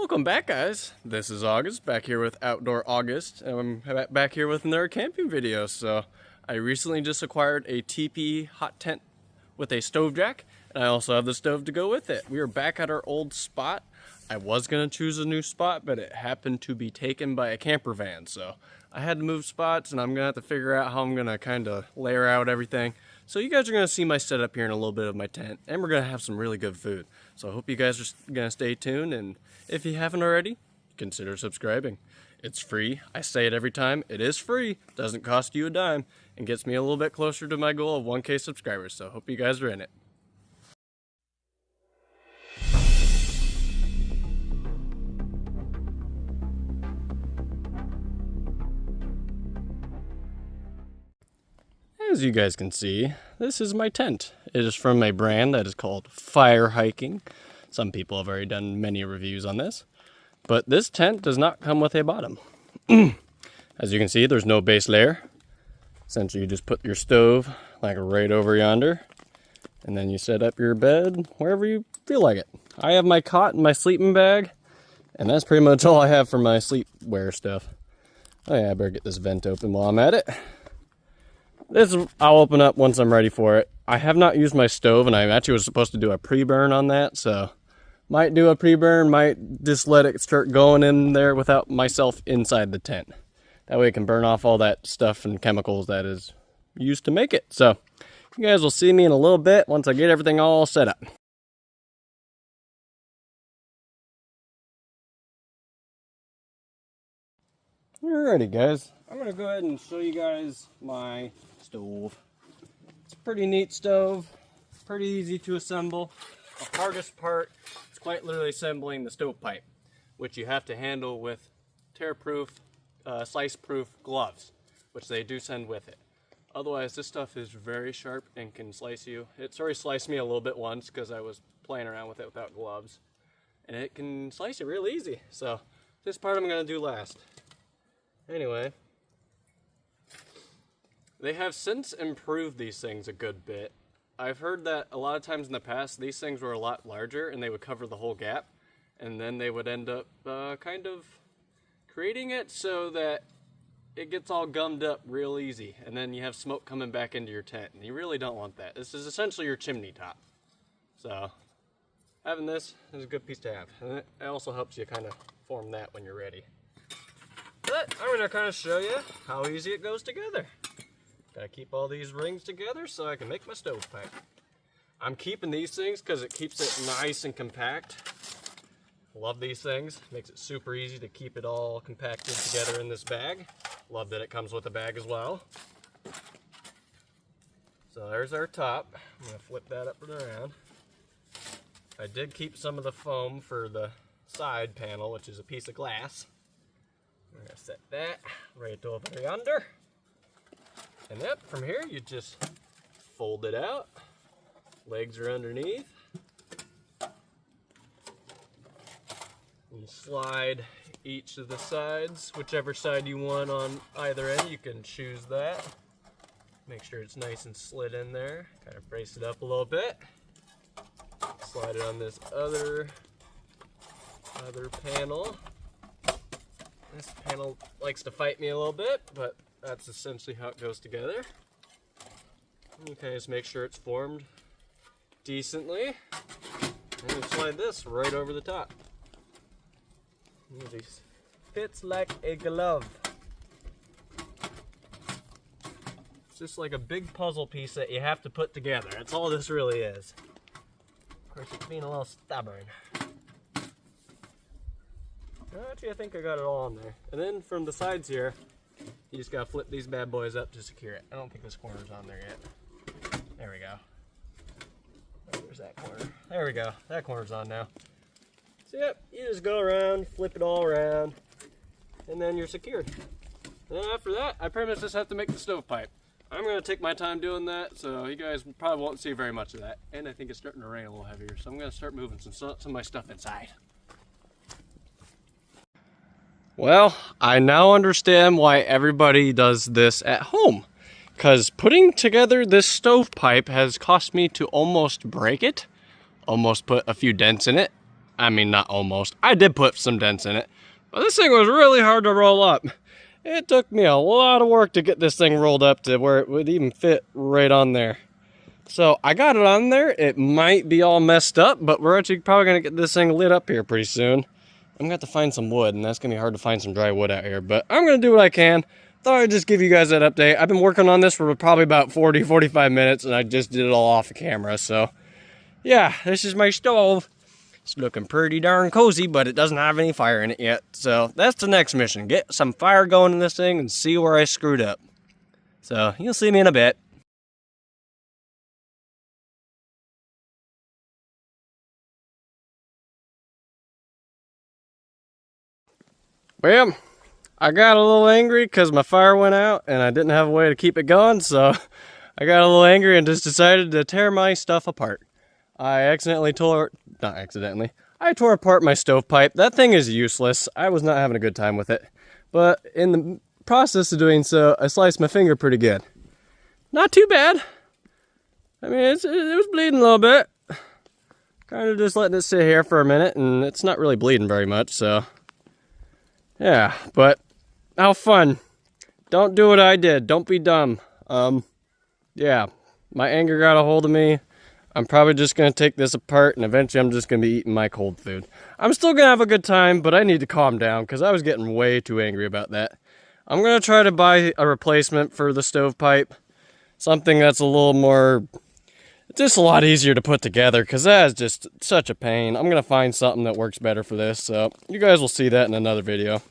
Welcome back, guys. This is August, back here with Outdoor August, and I'm back here with another camping video. So I recently just acquired a teepee hot tent with a stove jack, and I also have the stove to go with it. We are back at our old spot. I was gonna choose a new spot, but it happened to be taken by a camper van, so I had to move spots, and I'm gonna have to figure out how I'm gonna kind of layer out everything. So you guys are gonna see my setup here in a little bit of my tent, and we're gonna have some really good food. So I hope you guys are gonna stay tuned, and if you haven't already, consider subscribing. It's free. I say it every time. It is free. Doesn't cost you a dime, and gets me a little bit closer to my goal of 1K subscribers. So I hope you guys are in it. As you guys can see, this is my tent. It is from a brand that is called Fire Hiking. Some people have already done many reviews on this, but this tent does not come with a bottom. As you can see, there's no base layer. Essentially, you just put your stove like right over yonder, and then you set up your bed wherever you feel like it. I have my cot and my sleeping bag, and that's pretty much all I have for my sleepwear stuff. Oh yeah, I better get this vent open while I'm at it. I'll open up once I'm ready for it. I have not used my stove, and I actually was supposed to do a pre-burn on that, so might do a pre-burn, might just let it start going in there without myself inside the tent. That way it can burn off all that stuff and chemicals that is used to make it. So you guys will see me in a little bit once I get everything all set up. Alrighty guys, I'm going to go ahead and show you guys my stove. It's a pretty neat stove, pretty easy to assemble. The hardest part is quite literally assembling the stovepipe, which you have to handle with tear-proof, slice-proof gloves, which they do send with it. Otherwise, this stuff is very sharp and can slice you. It's already sliced me a little bit once because I was playing around with it without gloves, and it can slice you real easy. So this part I'm going to do last. Anyway, they have since improved these things a good bit. I've heard that a lot of times in the past, these things were a lot larger and they would cover the whole gap, and then they would end up kind of creating it so that it gets all gummed up real easy, and then you have smoke coming back into your tent, and you really don't want that. This is essentially your chimney top. So having this is a good piece to have, and it also helps you kind of form that when you're ready. But I'm going to kind of show you how easy it goes together. Gotta keep all these rings together so I can make my stovepipe. I'm keeping these things because it keeps it nice and compact. Love these things. Makes it super easy to keep it all compacted together in this bag. Love that it comes with a bag as well. So there's our top. I'm going to flip that up and around. I did keep some of the foam for the side panel, which is a piece of glass. We're going to set that right over yonder. And yep, from here you just fold it out. Legs are underneath. You slide each of the sides, whichever side you want on either end, you can choose that. Make sure it's nice and slid in there. Kind of brace it up a little bit. Slide it on this other panel. This panel likes to fight me a little bit, but that's essentially how it goes together. Okay, just make sure it's formed decently. And you slide this right over the top. It fits like a glove. It's just like a big puzzle piece that you have to put together. That's all this really is. Of course, it's being a little stubborn. Actually, I think I got it all on there. And then from the sides here, you just gotta flip these bad boys up to secure it. I don't think this corner's on there yet. There we go. Where's that corner? There we go. That corner's on now. So yep, you just go around, flip it all around, and then you're secured. And then after that, I pretty much just have to make the stovepipe. I'm gonna take my time doing that, so you guys probably won't see very much of that. And I think it's starting to rain a little heavier, so I'm gonna start moving some of my stuff inside. Well, I now understand why everybody does this at home. Because putting together this stovepipe has cost me to almost break it. Almost put a few dents in it. I mean, not almost. I did put some dents in it. But this thing was really hard to roll up. It took me a lot of work to get this thing rolled up to where it would even fit right on there. So I got it on there. It might be all messed up, but we're actually probably going to get this thing lit up here pretty soon. I'm going to have to find some wood, and that's going to be hard to find some dry wood out here. But I'm going to do what I can. Thought I'd just give you guys that update. I've been working on this for probably about 40-45 minutes, and I just did it all off the camera. So, yeah, this is my stove. It's looking pretty darn cozy, but it doesn't have any fire in it yet. So, that's the next mission. Get some fire going in this thing and see where I screwed up. So, you'll see me in a bit. Well, I got a little angry because my fire went out and I didn't have a way to keep it going, so I got a little angry and just decided to tear my stuff apart. I tore apart my stovepipe. That thing is useless. I was not having a good time with it. But in the process of doing so, I sliced my finger pretty good. Not too bad. I mean, it was bleeding a little bit. Kind of just letting it sit here for a minute, and it's not really bleeding very much, so... Yeah, but how fun. Don't do what I did. Don't be dumb. Yeah, my anger got a hold of me. I'm probably just going to take this apart, and eventually I'm just going to be eating my cold food. I'm still going to have a good time, but I need to calm down because I was getting way too angry about that. I'm going to try to buy a replacement for the stovepipe. Something that's a little more... just a lot easier to put together because that is just such a pain. I'm going to find something that works better for this, so you guys will see that in another video.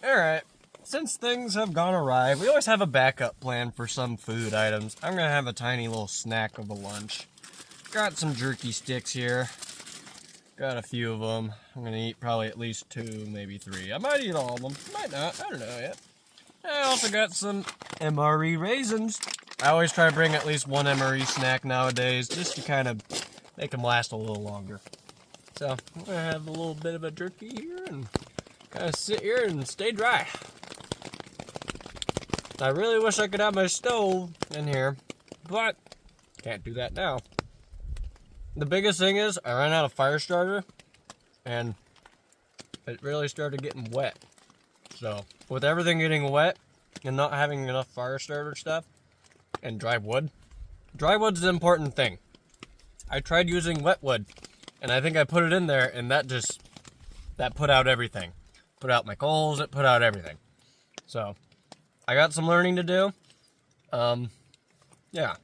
Alright, since things have gone awry, we always have a backup plan for some food items. I'm going to have a tiny little snack of a lunch. Got some jerky sticks here. Got a few of them. I'm going to eat probably at least 2, maybe 3. I might eat all of them. Might not. I don't know yet. I also got some MRE raisins. I always try to bring at least one MRE snack nowadays, just to kind of make them last a little longer. So, I'm going to have a little bit of a jerky here, and kind of sit here and stay dry. I really wish I could have my stove in here, but can't do that now. The biggest thing is, I ran out of fire starter, and it really started getting wet. So, with everything getting wet, and not having enough fire starter stuff, and dry wood's an important thing. I tried using wet wood, and I think I put it in there, and that put out everything. Put out my coals, it put out everything. So, I got some learning to do. Yeah.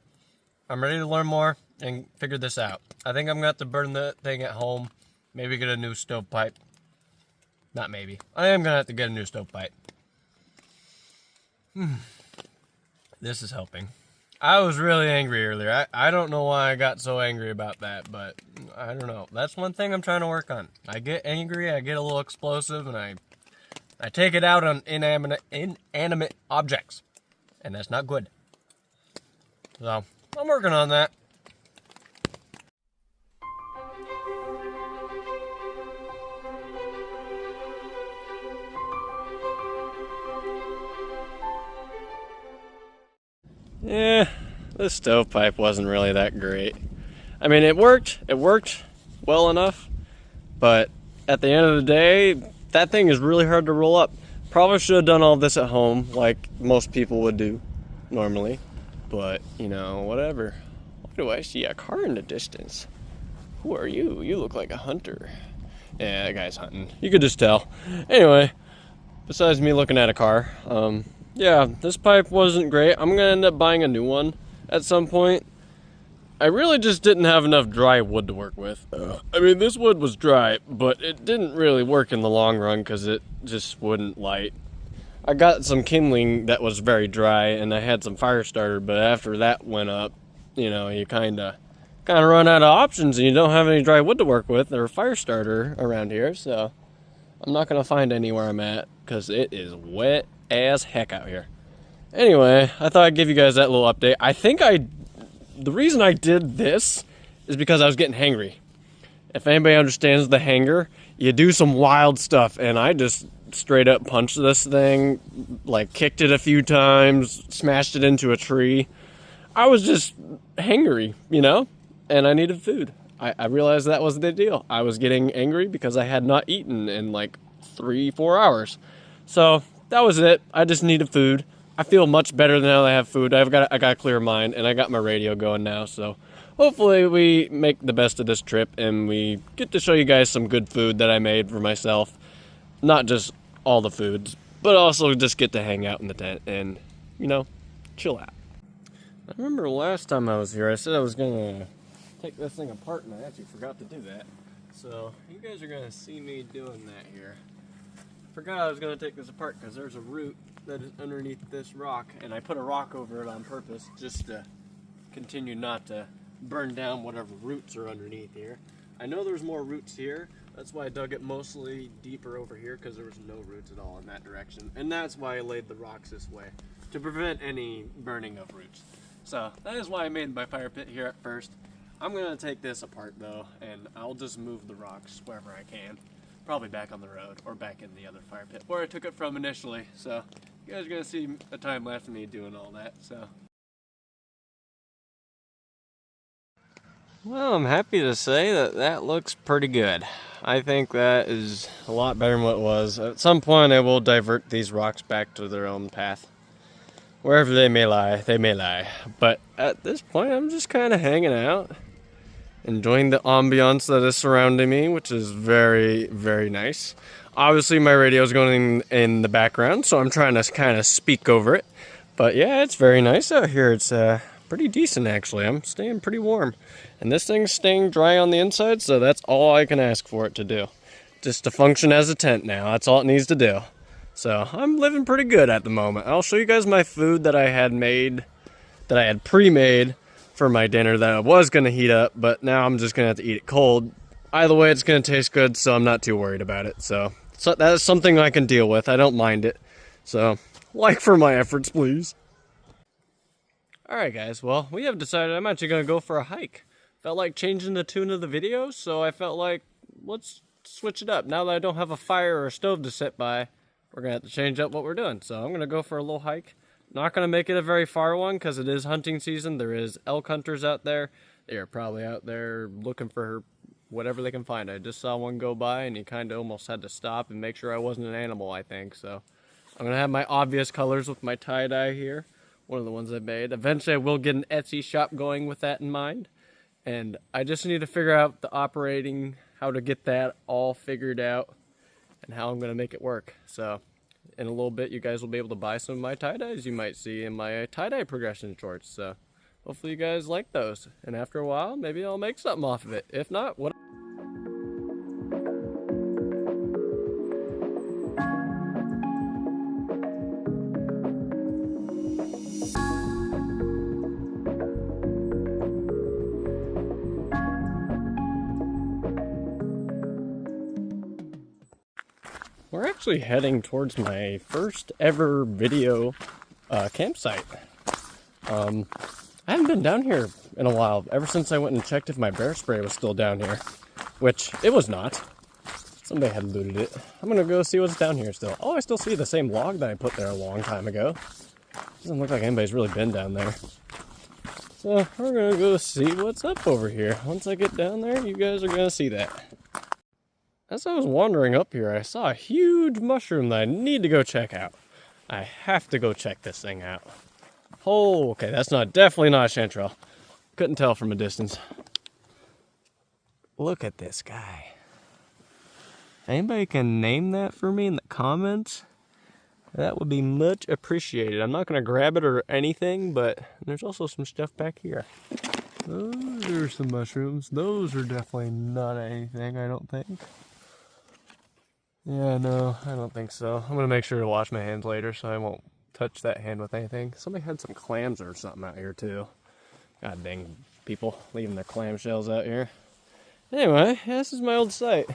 I'm ready to learn more and figure this out. I think I'm going to have to burn the thing at home. Maybe get a new stovepipe. Not maybe. I am going to have to get a new stovepipe. This is helping. I was really angry earlier. I don't know why I got so angry about that, but I don't know. That's one thing I'm trying to work on. I get angry, I get a little explosive, and I take it out on inanimate objects. And that's not good. So, I'm working on that. Yeah, this stovepipe wasn't really that great. I mean, it worked well enough, but at the end of the day, that thing is really hard to roll up. Probably should have done all this at home, like most people would do normally, but, you know, whatever. Why do I see a car in the distance? Who are you? You look like a hunter. Yeah, that guy's hunting. You could just tell. Anyway, besides me looking at a car, yeah, this pipe wasn't great. I'm going to end up buying a new one at some point. I really just didn't have enough dry wood to work with. I mean, this wood was dry, but it didn't really work in the long run because it just wouldn't light. I got some kindling that was very dry, and I had some fire starter, but after that went up, you know, you kind of run out of options, and you don't have any dry wood to work with or fire starter around here, so I'm not going to find any where I'm at because it is wet as heck out here. Anyway, I thought I'd give you guys that little update. I think the reason I did this is because I was getting hangry. If anybody understands the hanger, you do some wild stuff, and I just straight up punched this thing, like kicked it a few times, smashed it into a tree. I was just hangry, you know, and I needed food. I realized that was the deal. I was getting angry because I had not eaten in like 3-4 hours. So that was it. I just needed food. I feel much better now that I have food. I got a clear mind, and I got my radio going now. So hopefully we make the best of this trip, and we get to show you guys some good food that I made for myself. Not just all the foods, but also just get to hang out in the tent and, you know, chill out. I remember last time I was here, I said I was gonna take this thing apart, and I actually forgot to do that. So you guys are gonna see me doing that here. Forgot I was gonna take this apart because there's a root that is underneath this rock, and I put a rock over it on purpose just to continue not to burn down whatever roots are underneath here. I know there's more roots here. That's why I dug it mostly deeper over here, because there was no roots at all in that direction. And that's why I laid the rocks this way, to prevent any burning of roots. So that is why I made my fire pit here at first. I'm gonna take this apart though, and I'll just move the rocks wherever I can. Probably back on the road, or back in the other fire pit, where I took it from initially. So you guys are gonna see a time lapse of me doing all that, so. Well, I'm happy to say that that looks pretty good. I think that is a lot better than what it was. At some point I will divert these rocks back to their own path. Wherever they may lie, they may lie. But at this point I'm just kind of hanging out, enjoying the ambiance that is surrounding me, which is very, very nice. Obviously my radio is going in the background, so I'm trying to kind of speak over it. But yeah, it's very nice out here. It's pretty decent actually. I'm staying pretty warm. And this thing's staying dry on the inside, so that's all I can ask for it to do. Just to function as a tent now. That's all it needs to do. So I'm living pretty good at the moment. I'll show you guys my food that I had made, that I had pre-made for my dinner that I was going to heat up, but now I'm just going to have to eat it cold. Either way, it's going to taste good, so I'm not too worried about it. So that is something I can deal with. I don't mind it. So, like for my efforts, please. Alright guys, well, we have decided I'm actually going to go for a hike. Felt like changing the tune of the video, so I felt like, let's switch it up. Now that I don't have a fire or a stove to sit by, we're going to have to change up what we're doing. So I'm going to go for a little hike. Not going to make it a very far one, because it is hunting season. There is elk hunters out there. They are probably out there looking for whatever they can find. I just saw one go by, and he kind of almost had to stop and make sure I wasn't an animal, I think. So I'm going to have my obvious colors with my tie-dye here. One of the ones I made. Eventually I will get an Etsy shop going with that in mind. And I just need to figure out the operating, how to get that all figured out, and how I'm going to make it work. So in a little bit you guys will be able to buy some of my tie-dyes you might see in my tie-dye progression shorts. So hopefully you guys like those. And after a while, maybe I'll make something off of it. If not, what? We're actually heading towards my first ever video campsite. I haven't been down here in a while, ever since I went and checked if my bear spray was still down here, which it was not. Somebody had looted it. I'm gonna go see what's down here still. Oh, I still see the same log that I put there a long time ago. Doesn't look like anybody's really been down there. So we're gonna go see what's up over here. Once I get down there, you guys are gonna see that. As I was wandering up here, I saw a huge mushroom that I need to go check out. I have to go check this thing out. Oh, okay, that's definitely not a chanterelle. Couldn't tell from a distance. Look at this guy. Anybody can name that for me in the comments? That would be much appreciated. I'm not going to grab it or anything, but there's also some stuff back here. Those are some mushrooms. Those are definitely not anything, I don't think. Yeah, no, I don't think so. I'm going to make sure to wash my hands later so I won't touch that hand with anything. Somebody had some clams or something out here too. God dang people leaving their clam shells out here. Anyway, this is my old site.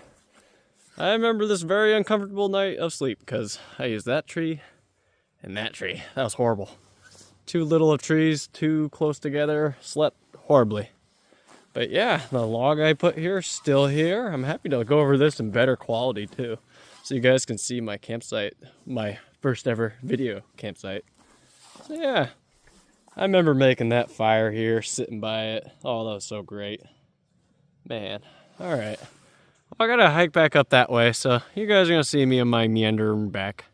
I remember this very uncomfortable night of sleep because I used that tree and that tree. That was horrible. Too little of trees, too close together, slept horribly. But yeah, the log I put here is still here. I'm happy to go over this in better quality too, so you guys can see my campsite, my first ever video campsite. So yeah, I remember making that fire here, sitting by it. Oh, that was so great. Man, alright. I gotta hike back up that way, so you guys are gonna see me in my meander back.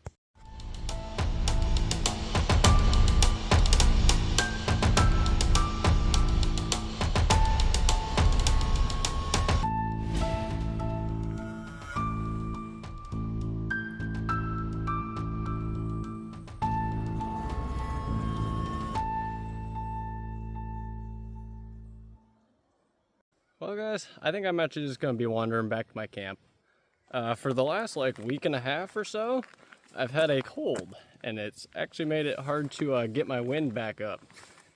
Well guys, I think I'm actually just gonna be wandering back to my camp. For the last like week and a half or so, I've had a cold, and it's actually made it hard to get my wind back up.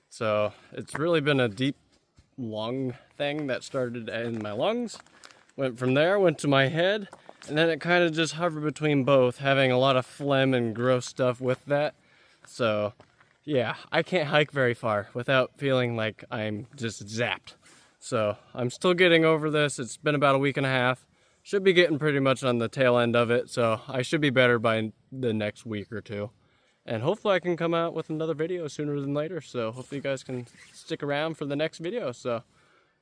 So it's really been a deep lung thing that started in my lungs, went from there, went to my head, and then it kind of just hovered between both, having a lot of phlegm and gross stuff with that. So yeah, I can't hike very far without feeling like I'm just zapped. So I'm still getting over this. It's been about a week and a half. Should be getting pretty much on the tail end of it, so I should be better by the next week or two. And hopefully I can come out with another video sooner than later, so hopefully you guys can stick around for the next video. So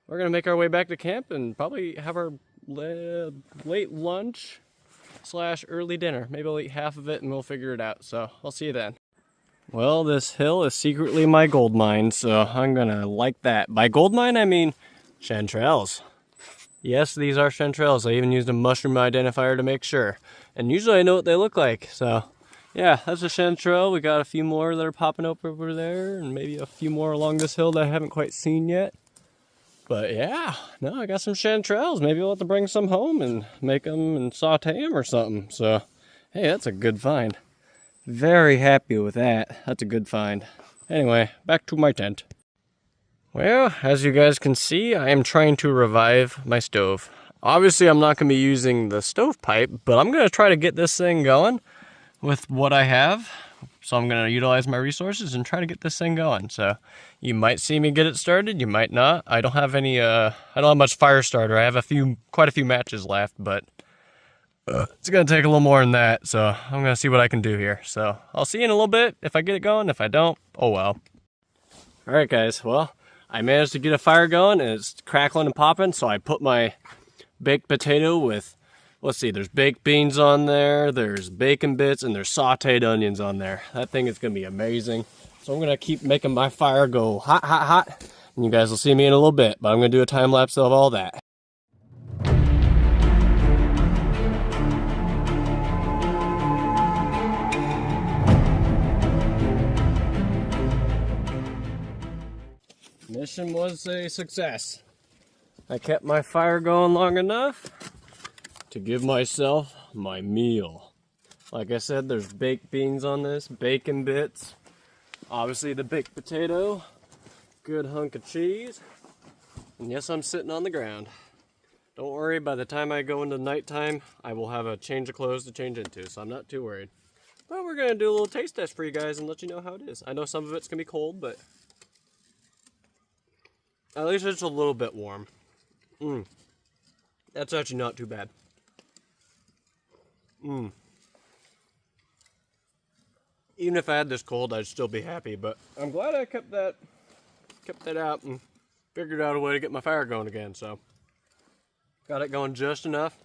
we're gonna make our way back to camp and probably have our late lunch / early dinner. Maybe I'll eat half of it and we'll figure it out. So I'll see you then. Well, this hill is secretly my gold mine, so I'm gonna like that. By gold mine, I mean chanterelles. Yes, these are chanterelles. I even used a mushroom identifier to make sure. And usually I know what they look like, so yeah, that's a chanterelle. We got a few more that are popping up over there, and maybe a few more along this hill that I haven't quite seen yet. But yeah, no, I got some chanterelles. Maybe I'll have to bring some home and make them and saute them or something. So, hey, that's a good find. Very happy with that. That's a good find. Anyway, back to my tent. Well, as you guys can see, I am trying to revive my stove. Obviously, I'm not going to be using the stovepipe, but I'm going to try to get this thing going with what I have. So I'm going to utilize my resources and try to get this thing going. So you might see me get it started, you might not. I don't have any, I don't have much fire starter. I have quite a few matches left, but it's going to take a little more than that. So I'm going to see what I can do here. So I'll see you in a little bit if I get it going. If I don't, oh well. All right, guys. Well, I managed to get a fire going and it's crackling and popping. So I put my baked potato with, let's see, there's baked beans on there, there's bacon bits, and there's sauteed onions on there. That thing is going to be amazing. So I'm going to keep making my fire go hot, hot, hot. And you guys will see me in a little bit, but I'm going to do a time lapse of all that. Mission was a success. I kept my fire going long enough to give myself my meal. Like I said, there's baked beans on this, bacon bits, obviously the baked potato, good hunk of cheese, and yes, I'm sitting on the ground. Don't worry, by the time I go into nighttime, I will have a change of clothes to change into, so I'm not too worried. But we're going to do a little taste test for you guys and let you know how it is. I know some of it's going to be cold, but at least it's a little bit warm. That's actually not too bad. Even if I had this cold, I'd still be happy, but I'm glad I kept that out and figured out a way to get my fire going again, so got it going just enough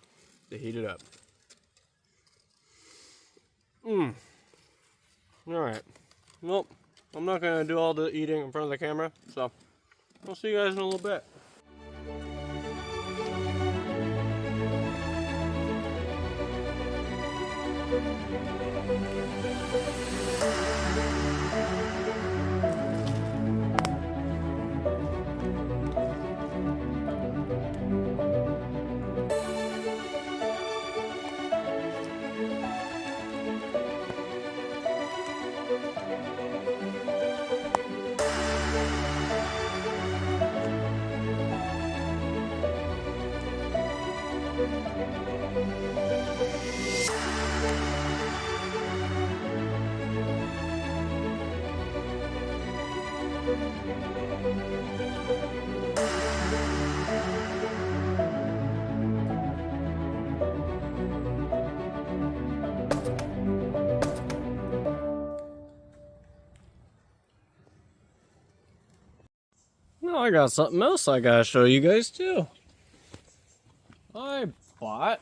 to heat it up. Alright. Well, I'm not going to do all the eating in front of the camera, so I'll see you guys in a little bit. Now I got something else I gotta show you guys too. I bought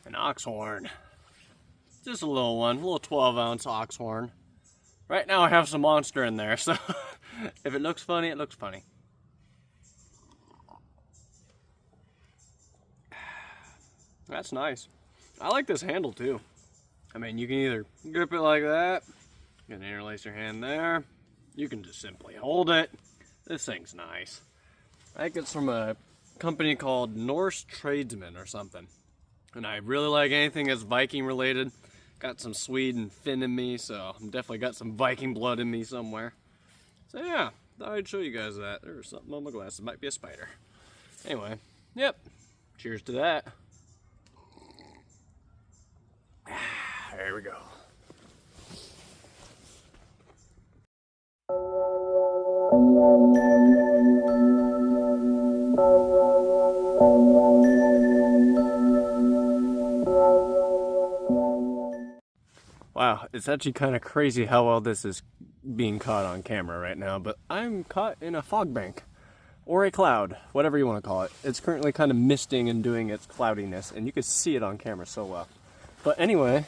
an ox horn. Just a little one, a little 12-ounce ox horn. Right now I have some monster in there, so if it looks funny, it looks funny. That's nice. I like this handle too. I mean, you can either grip it like that, you can interlace your hand there, you can just simply hold it. This thing's nice. I think it's from a company called Norse Tradesman or something. And I really like anything that's Viking related. Got some Swede and Finn in me, so I'm definitely got some Viking blood in me somewhere. So yeah, thought I'd show you guys that. There's something on my glass. It might be a spider. Anyway, yep. Cheers to that. There we go. Wow, it's actually kind of crazy how well this is being caught on camera right now, but I'm caught in a fog bank, or a cloud, whatever you want to call it. It's currently kind of misting and doing its cloudiness, and you can see it on camera so well. But anyway,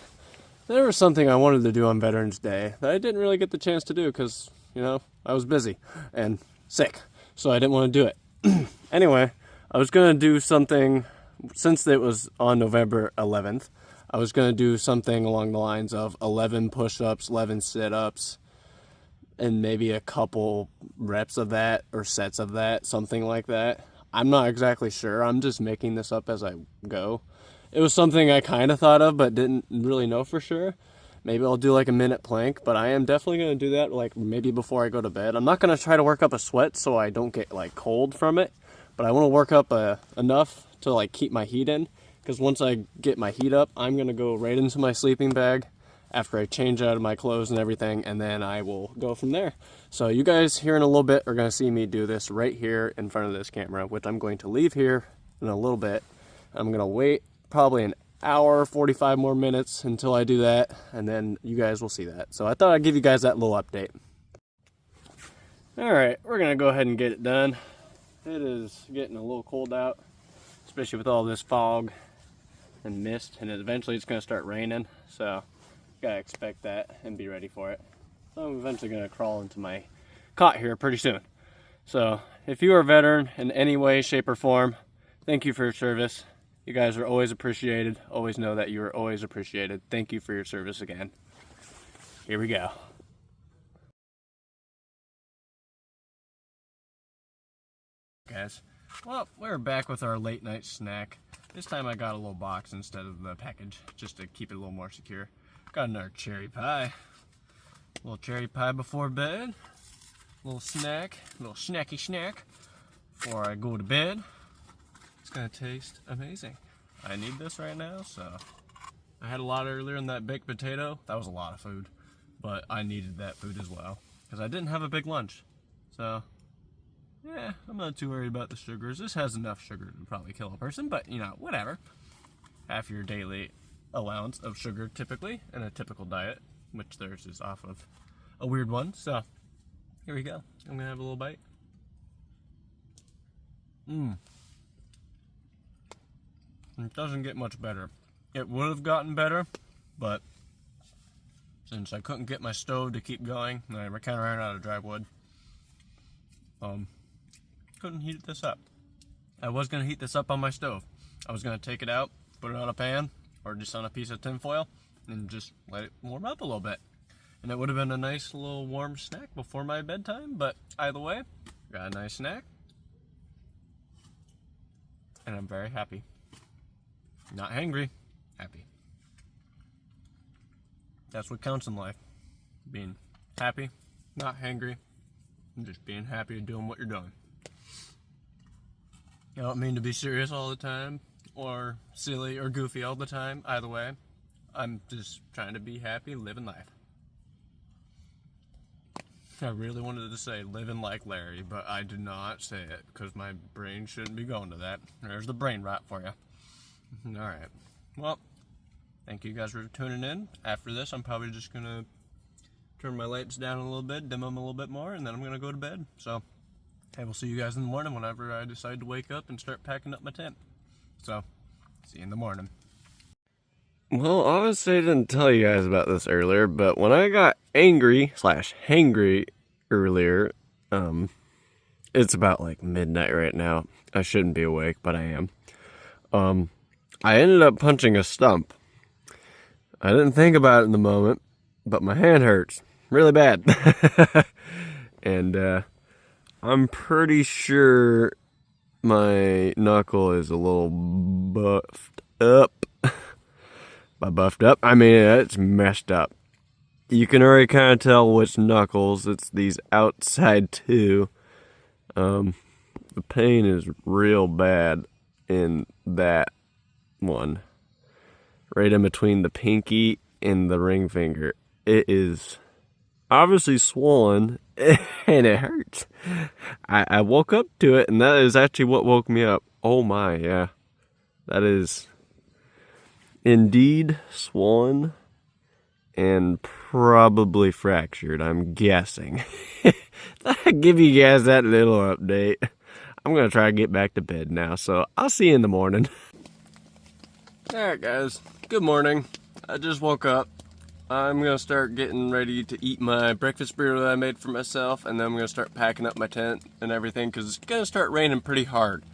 there was something I wanted to do on Veterans Day that I didn't really get the chance to do because, you know, I was busy and sick, so I didn't want to do it. Anyway, I was going to do something, since it was on November 11th, I was going to do something along the lines of 11 push-ups, 11 sit-ups, and maybe a couple reps of that or sets of that, something like that. I'm not exactly sure. I'm just making this up as I go. It was something I kind of thought of but didn't really know for sure. Maybe I'll do like a minute plank, but I am definitely going to do that like maybe before I go to bed. I'm not going to try to work up a sweat so I don't get like cold from it, but I want to work up enough to like keep my heat in. Because once I get my heat up, I'm going to go right into my sleeping bag after I change out of my clothes and everything, and then I will go from there. So you guys here in a little bit are going to see me do this right here in front of this camera, which I'm going to leave here in a little bit. I'm going to wait probably an hour, 45 more minutes until I do that, and then you guys will see that. So I thought I'd give you guys that little update. Alright, we're going to go ahead and get it done. It is getting a little cold out, especially with all this fog and mist, and eventually it's going to start raining, so you gotta expect that and be ready for it. So I'm eventually going to crawl into my cot here pretty soon. So if you are a veteran in any way, shape, or form, thank you for your service. You guys are always appreciated. Always know that you are always appreciated. Thank you for your service again. Here we go. Guys, well, we're back with our late night snack. This time I got a little box instead of the package, just to keep it a little more secure. Got another cherry pie. A little cherry pie before bed. A little snack, a little snacky snack before I go to bed. It's gonna taste amazing. I need this right now, so. I had a lot earlier in that baked potato. That was a lot of food, but I needed that food as well, because I didn't have a big lunch. So, yeah, I'm not too worried about the sugars. This has enough sugar to probably kill a person, but you know, whatever. Half your daily allowance of sugar typically in a typical diet, which theirs is off of a weird one. So, here we go. I'm gonna have a little bite. It doesn't get much better. It would have gotten better, but since I couldn't get my stove to keep going, and I kind of ran out of dry wood, couldn't heat this up. I was going to heat this up on my stove. I was going to take it out, put it on a pan, or just on a piece of tin foil, and just let it warm up a little bit. And it would have been a nice little warm snack before my bedtime, but either way, got a nice snack. And I'm very happy. Not hangry, happy. That's what counts in life. Being happy, not hangry, and just being happy and doing what you're doing. I don't mean to be serious all the time, or silly or goofy all the time. Either way, I'm just trying to be happy, living life. I really wanted to say living like Larry, but I did not say it because my brain shouldn't be going to that. There's the brain rot for you. Alright, well, thank you guys for tuning in. After this, I'm probably just going to turn my lights down a little bit, dim them a little bit more, and then I'm going to go to bed. So, I will see you guys in the morning whenever I decide to wake up and start packing up my tent. So, see you in the morning. Well, obviously I didn't tell you guys about this earlier, but when I got angry/hangry earlier, it's about like midnight right now. I shouldn't be awake, but I am. I ended up punching a stump. I didn't think about it in the moment, but my hand hurts really bad. And I'm pretty sure my knuckle is a little buffed up. By buffed up, I mean it's messed up. You can already kind of tell which knuckles. It's these outside two. The pain is real bad in that one. Right in between the pinky and the ring finger. It is obviously swollen and it hurts. I woke up to it and that is actually what woke me up. Oh my, yeah. That is indeed swollen and probably fractured, I'm guessing. I'll give you guys that little update. I'm going to try to get back to bed now, so I'll see you in the morning. Alright guys, good morning. I just woke up. I'm going to start getting ready to eat my breakfast burrito that I made for myself, and then I'm going to start packing up my tent and everything because it's going to start raining pretty hard.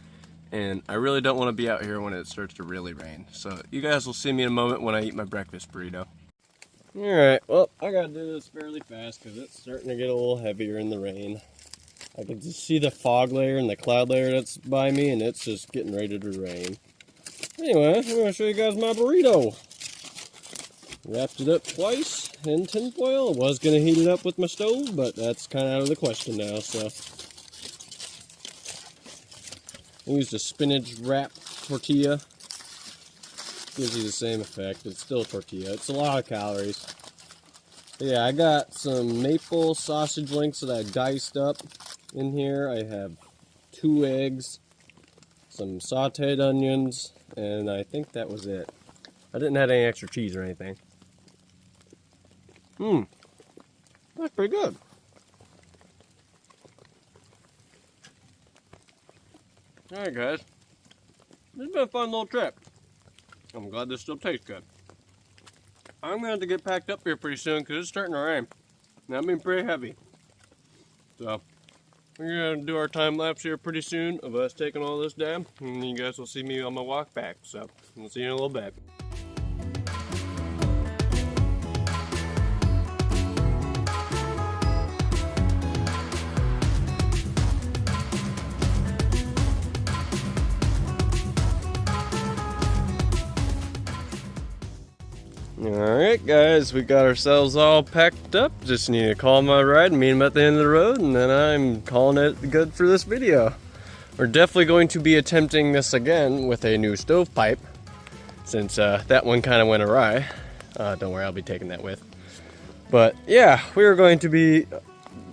And I really don't want to be out here when it starts to really rain. So you guys will see me in a moment when I eat my breakfast burrito. Alright, well, I gotta do this fairly fast because it's starting to get a little heavier in the rain. I can just see the fog layer and the cloud layer that's by me, and it's just getting ready to rain. Anyway, I'm going to show you guys my burrito. Wrapped it up twice in tinfoil. I was going to heat it up with my stove, but that's kind of out of the question now, so. I used a spinach wrap tortilla. Gives you the same effect. It's still a tortilla. It's a lot of calories. But yeah, I got some maple sausage links that I diced up in here. I have 2 eggs, some sauteed onions, and I think that was it. I didn't have any extra cheese or anything. That's pretty good. Alright guys, this has been a fun little trip. I'm glad this still tastes good. I'm going to have to get packed up here pretty soon because it's starting to rain. And I'm being pretty heavy. So, we're going to do our time lapse here pretty soon of us taking all this down. And you guys will see me on my walk back. So, we'll see you in a little bit. Alright guys, we got ourselves all packed up. Just need to call my ride and meet him at the end of the road, and then I'm calling it good for this video. We're definitely going to be attempting this again with a new stovepipe, since that one kind of went awry. Don't worry, I'll be taking that with. But yeah, we're going to be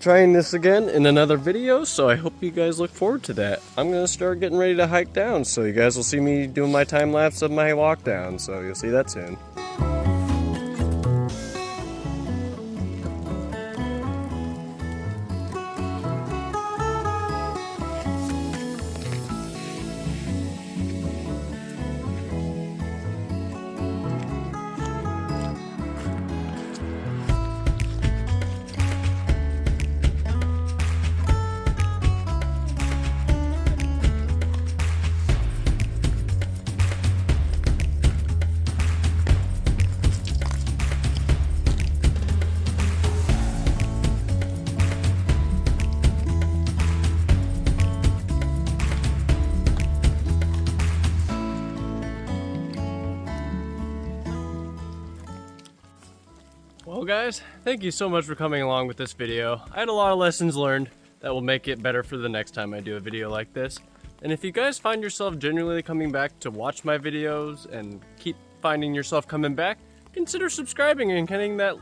trying this again in another video, so I hope you guys look forward to that. I'm going to start getting ready to hike down, so you guys will see me doing my time lapse of my walk down, so you'll see that soon. Well guys, thank you so much for coming along with this video. I had a lot of lessons learned that will make it better for the next time I do a video like this. And if you guys find yourself genuinely coming back to watch my videos and keep finding yourself coming back, consider subscribing and hitting that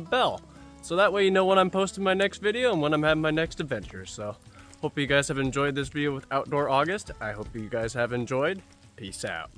bell. So that way you know when I'm posting my next video and when I'm having my next adventure. So hope you guys have enjoyed this video with Outdoor August. I hope you guys have enjoyed. Peace out.